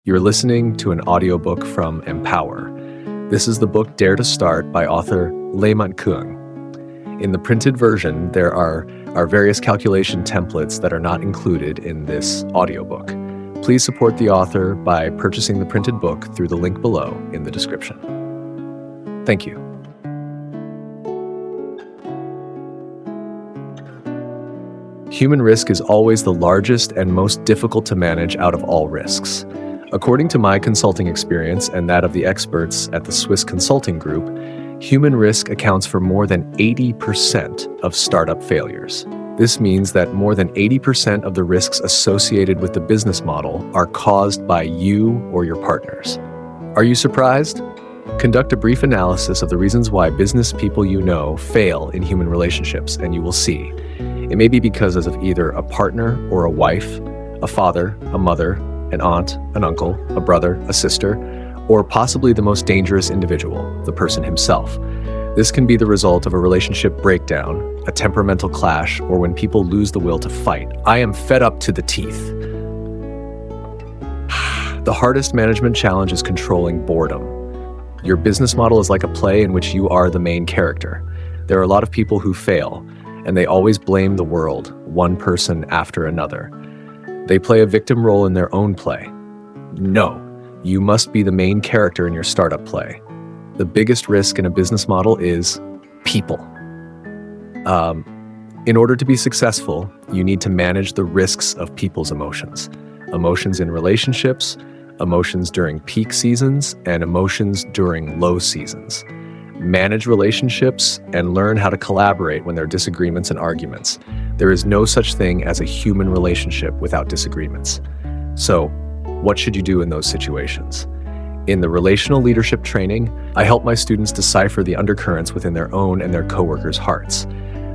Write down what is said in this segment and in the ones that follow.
You're listening to an audiobook from Empower. This is the book Dare to Start by author Manh Cuong. In the printed version, there are various calculation templates that are not included in this audiobook. Please support the author by purchasing the printed book through the link below in the description. Thank you. Human risk is always the largest and most difficult to manage out of all risks. According to my consulting experience and that of the experts at the Swiss Consulting Group, human risk accounts for more than 80% of startup failures. This means that more than 80% of the risks associated with the business model are caused by you or your partners. Are you surprised? Conduct a brief analysis of the reasons why business people you know fail in human relationships, and you will see. It may be because of either a partner or a wife, a father, a mother, an aunt, an uncle, a brother, a sister, or possibly the most dangerous individual, the person himself. This can be the result of a relationship breakdown, a temperamental clash, or when people lose the will to fight. I am fed up to the teeth. The hardest management challenge is controlling boredom. Your business model is like a play in which you are the main character. There are a lot of people who fail, and they always blame the world, one person after another. They play a victim role in their own play. No, you must be the main character in your startup play. The biggest risk in a business model is people. In order to be successful, you need to manage the risks of people's emotions. Emotions in relationships, emotions during peak seasons, and emotions during low seasons. Manage relationships and learn how to collaborate when there are disagreements and arguments. There is no such thing as a human relationship without disagreements. So, what should you do in those situations? In the relational leadership training, I help my students decipher the undercurrents within their own and their coworkers' hearts.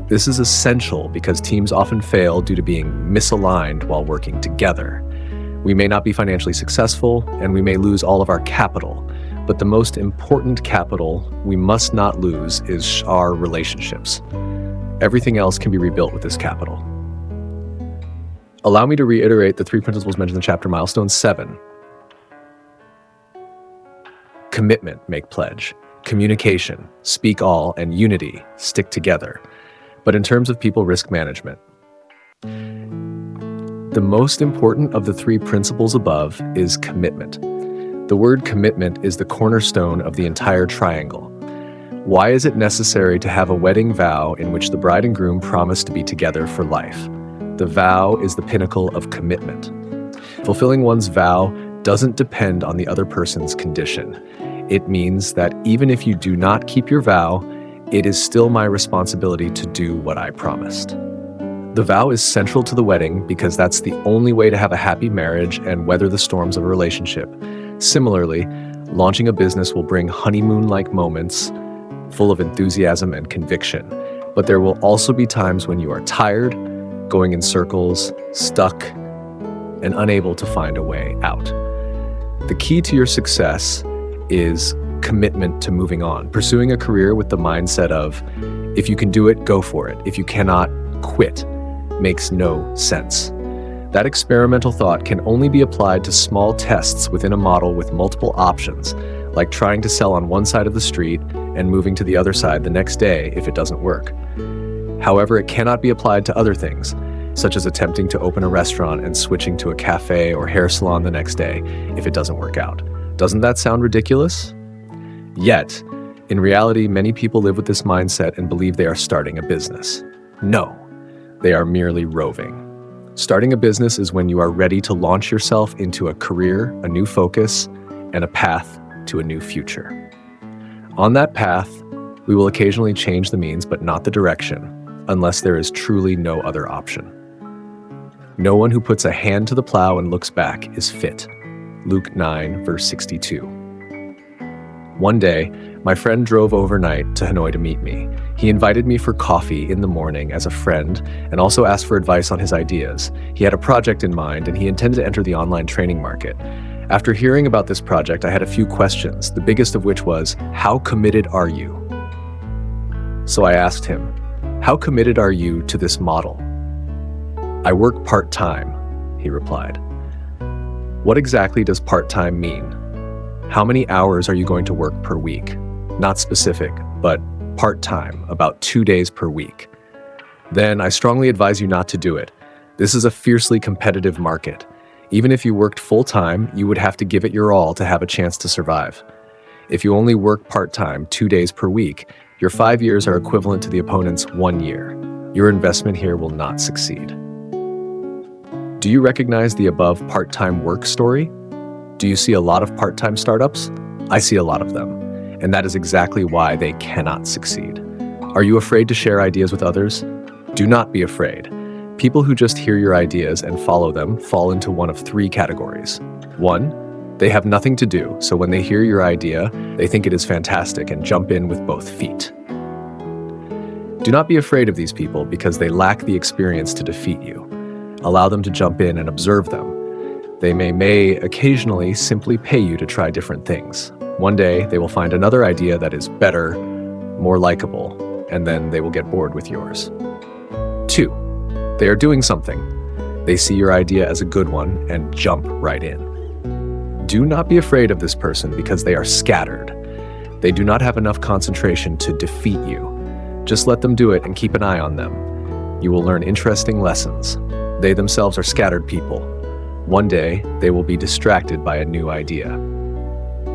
This is essential because teams often fail due to being misaligned while working together. We may not be financially successful, and we may lose all of our capital. But the most important capital we must not lose is our relationships. Everything else can be rebuilt with this capital. Allow me to reiterate the 3 principles mentioned in chapter milestone 7. Commitment, make pledge. Communication, speak all, and unity, stick together. But in terms of people risk management, the most important of the 3 principles above is commitment. The word commitment is the cornerstone of the entire triangle. Why is it necessary to have a wedding vow in which the bride and groom promise to be together for life? The vow is the pinnacle of commitment. Fulfilling one's vow doesn't depend on the other person's condition. It means that even if you do not keep your vow, it is still my responsibility to do what I promised. The vow is central to the wedding because that's the only way to have a happy marriage and weather the storms of a relationship. Similarly, launching a business will bring honeymoon-like moments full of enthusiasm and conviction, but there will also be times when you are tired, going in circles, stuck, and unable to find a way out. The key to your success is commitment to moving on, pursuing a career with the mindset of, if you can do it, go for it. If you cannot, quit. Makes no sense. That experimental thought can only be applied to small tests within a model with multiple options, like trying to sell on one side of the street and moving to the other side the next day if it doesn't work. However, it cannot be applied to other things, such as attempting to open a restaurant and switching to a cafe or hair salon the next day if it doesn't work out. Doesn't that sound ridiculous? Yet, in reality, many people live with this mindset and believe they are starting a business. No, they are merely roving. Starting a business is when you are ready to launch yourself into a career, a new focus, and a path to a new future. On that path, we will occasionally change the means but not the direction, unless there is truly no other option. No one who puts a hand to the plow and looks back is fit. Luke 9, verse 62. One day, my friend drove overnight to Hanoi to meet me. He invited me for coffee in the morning as a friend and also asked for advice on his ideas. He had a project in mind and he intended to enter the online training market. After hearing about this project, I had a few questions, the biggest of which was, how committed are you? So I asked him, how committed are you to this model? I work part-time, he replied. What exactly does part-time mean? How many hours are you going to work per week? Not specific, but part-time, about 2 days per week. Then I strongly advise you not to do it. This is a fiercely competitive market. Even if you worked full-time, you would have to give it your all to have a chance to survive. If you only work part-time 2 days per week, your 5 years are equivalent to the opponent's 1 year. Your investment here will not succeed. Do you recognize the above part-time work story? Do you see a lot of part-time startups? I see a lot of them, and that is exactly why they cannot succeed. Are you afraid to share ideas with others? Do not be afraid. People who just hear your ideas and follow them fall into one of 3 categories. 1, they have nothing to do, so when they hear your idea, they think it is fantastic and jump in with both feet. Do not be afraid of these people because they lack the experience to defeat you. Allow them to jump in and observe them. They may occasionally simply pay you to try different things. One day, they will find another idea that is better, more likable, and then they will get bored with yours. 2, they are doing something. They see your idea as a good one and jump right in. Do not be afraid of this person because they are scattered. They do not have enough concentration to defeat you. Just let them do it and keep an eye on them. You will learn interesting lessons. They themselves are scattered people. One day, they will be distracted by a new idea.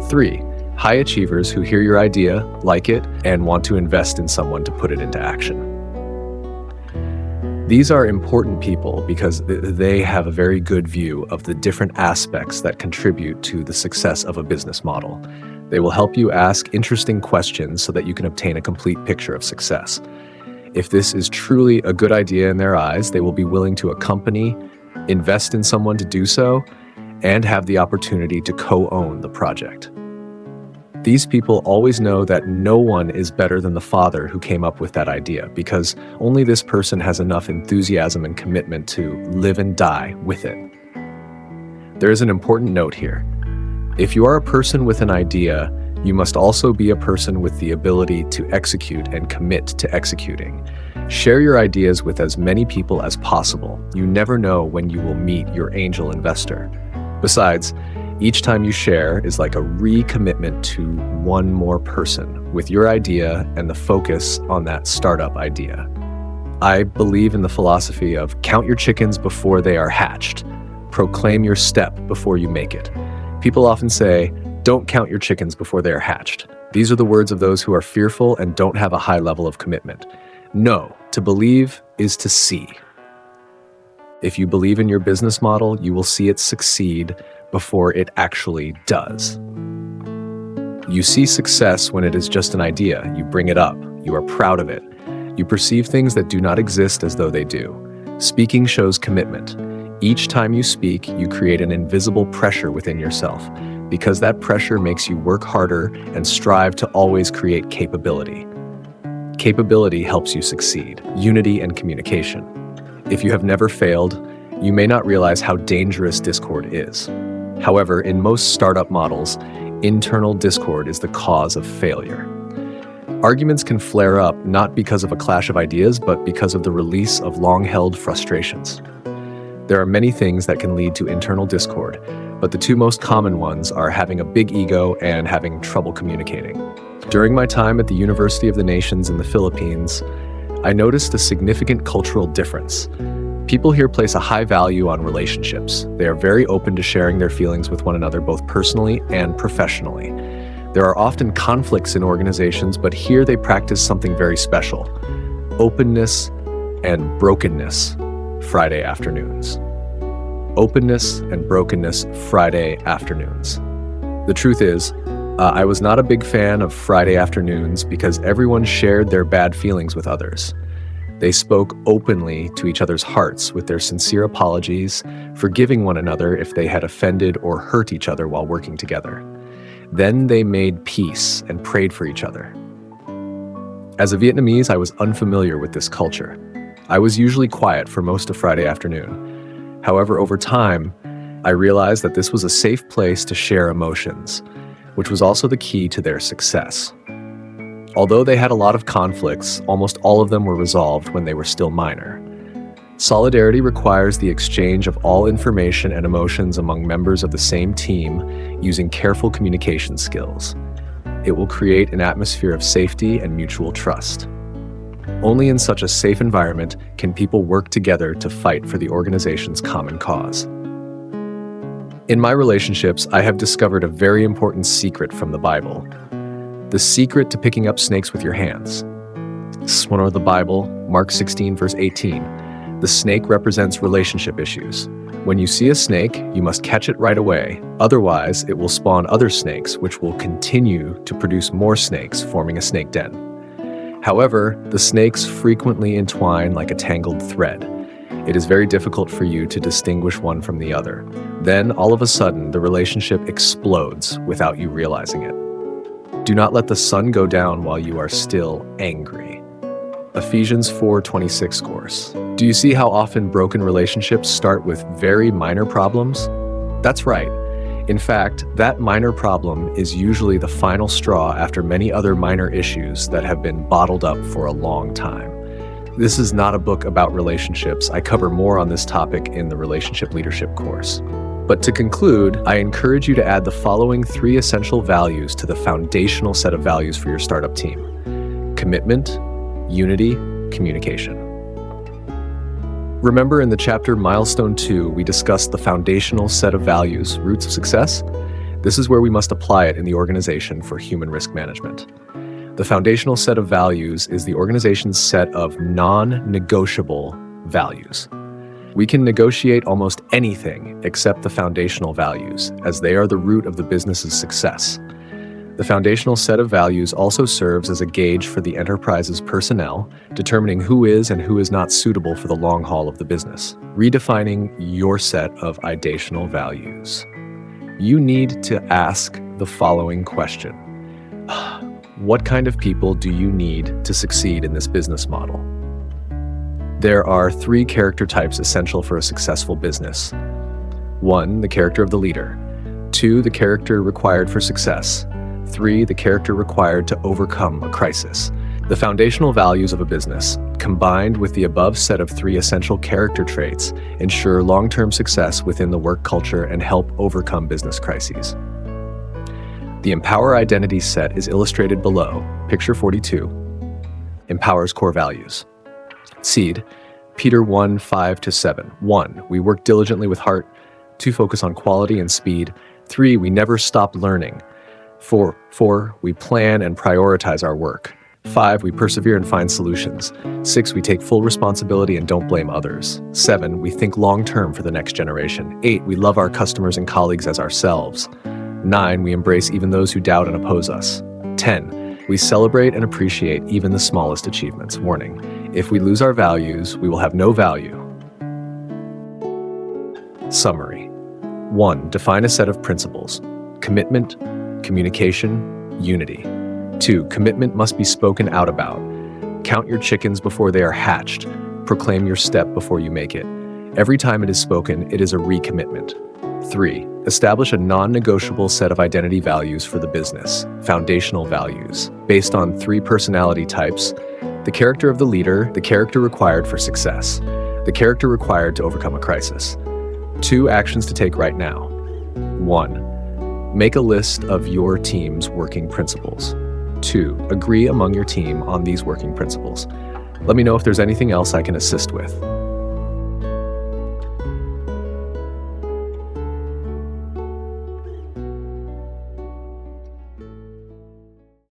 3, high achievers who hear your idea, like it, and want to invest in someone to put it into action. These are important people because they have a very good view of the different aspects that contribute to the success of a business model. They will help you ask interesting questions so that you can obtain a complete picture of success. If this is truly a good idea in their eyes, they will be willing to accompany, invest in someone to do so, and have the opportunity to co-own the project. These people always know that no one is better than the father who came up with that idea because only this person has enough enthusiasm and commitment to live and die with it. There is an important note here. If you are a person with an idea, you must also be a person with the ability to execute and commit to executing. Share your ideas with as many people as possible. You never know when you will meet your angel investor. Besides, each time you share is like a recommitment to one more person with your idea and the focus on that startup idea. I believe in the philosophy of count your chickens before they are hatched. Proclaim your step before you make it. People often say, don't count your chickens before they are hatched. These are the words of those who are fearful and don't have a high level of commitment. No, to believe is to see. If you believe in your business model, you will see it succeed before it actually does. You see success when it is just an idea. You bring it up. You are proud of it. You perceive things that do not exist as though they do. Speaking shows commitment. Each time you speak, you create an invisible pressure within yourself, because that pressure makes you work harder and strive to always create capability. Capability helps you succeed, unity and communication. If you have never failed, you may not realize how dangerous discord is. However, in most startup models, internal discord is the cause of failure. Arguments can flare up not because of a clash of ideas, but because of the release of long-held frustrations. There are many things that can lead to internal discord, but the 2 most common ones are having a big ego and having trouble communicating. During my time at the University of the Nations in the Philippines, I noticed a significant cultural difference. People here place a high value on relationships. They are very open to sharing their feelings with one another, both personally and professionally. There are often conflicts in organizations, but here they practice something very special: openness and brokenness Friday afternoons. Openness and brokenness Friday afternoons. The truth is, I was not a big fan of Friday afternoons because everyone shared their bad feelings with others. They spoke openly to each other's hearts with their sincere apologies, forgiving one another if they had offended or hurt each other while working together. Then they made peace and prayed for each other. As a Vietnamese, I was unfamiliar with this culture. I was usually quiet for most of Friday afternoon. However, over time, I realized that this was a safe place to share emotions, which was also the key to their success. Although they had a lot of conflicts, almost all of them were resolved when they were still minor. Solidarity requires the exchange of all information and emotions among members of the same team using careful communication skills. It will create an atmosphere of safety and mutual trust. Only in such a safe environment can people work together to fight for the organization's common cause. In my relationships, I have discovered a very important secret from the Bible. The secret to picking up snakes with your hands. This is one of the Bible, Mark 16, verse 18. The snake represents relationship issues. When you see a snake, you must catch it right away. Otherwise, it will spawn other snakes, which will continue to produce more snakes, forming a snake den. However, the snakes frequently entwine like a tangled thread. It is very difficult for you to distinguish one from the other. Then, all of a sudden, the relationship explodes without you realizing it. Do not let the sun go down while you are still angry. Ephesians 4:26 course. Do you see how often broken relationships start with very minor problems? That's right. In fact, that minor problem is usually the final straw after many other minor issues that have been bottled up for a long time. This is not a book about relationships. I cover more on this topic in the Relationship Leadership course. But to conclude, I encourage you to add the following 3 essential values to the foundational set of values for your startup team: commitment, unity, communication. Remember in the chapter Milestone 2, we discussed the foundational set of values, roots of success? This is where we must apply it in the organization for human risk management. The foundational set of values is the organization's set of non-negotiable values. We can negotiate almost anything except the foundational values, as they are the root of the business's success. The foundational set of values also serves as a gauge for the enterprise's personnel, determining who is and who is not suitable for the long haul of the business. Redefining your set of ideational values. You need to ask the following question. What kind of people do you need to succeed in this business model? There are 3 character types essential for a successful business. 1, the character of the leader. 2, the character required for success. 3, the character required to overcome a crisis. The foundational values of a business, combined with the above set of 3 essential character traits, ensure long-term success within the work culture and help overcome business crises. The Empower identity set is illustrated below, picture 42. Empower's core values. Seed, Peter 1:5-7. 1, we work diligently with heart. 2, focus on quality and speed. 3, we never stop learning. 4, we plan and prioritize our work. 5, we persevere and find solutions. 6, we take full responsibility and don't blame others. 7, we think long-term for the next generation. 8, we love our customers and colleagues as ourselves. 9, we embrace even those who doubt and oppose us. 10, we celebrate and appreciate even the smallest achievements. Warning, if we lose our values, we will have no value. Summary. 1, define a set of principles. Commitment, communication, unity. 2, commitment must be spoken out about. Count your chickens before they are hatched. Proclaim your step before you make it. Every time it is spoken, it is a recommitment. 3, establish a non-negotiable set of identity values for the business, foundational values, based on 3 personality types: the character of the leader, the character required for success, the character required to overcome a crisis. 2 actions to take right now. 1, make a list of your team's working principles. 2, agree among your team on these working principles. Let me know if there's anything else I can assist with.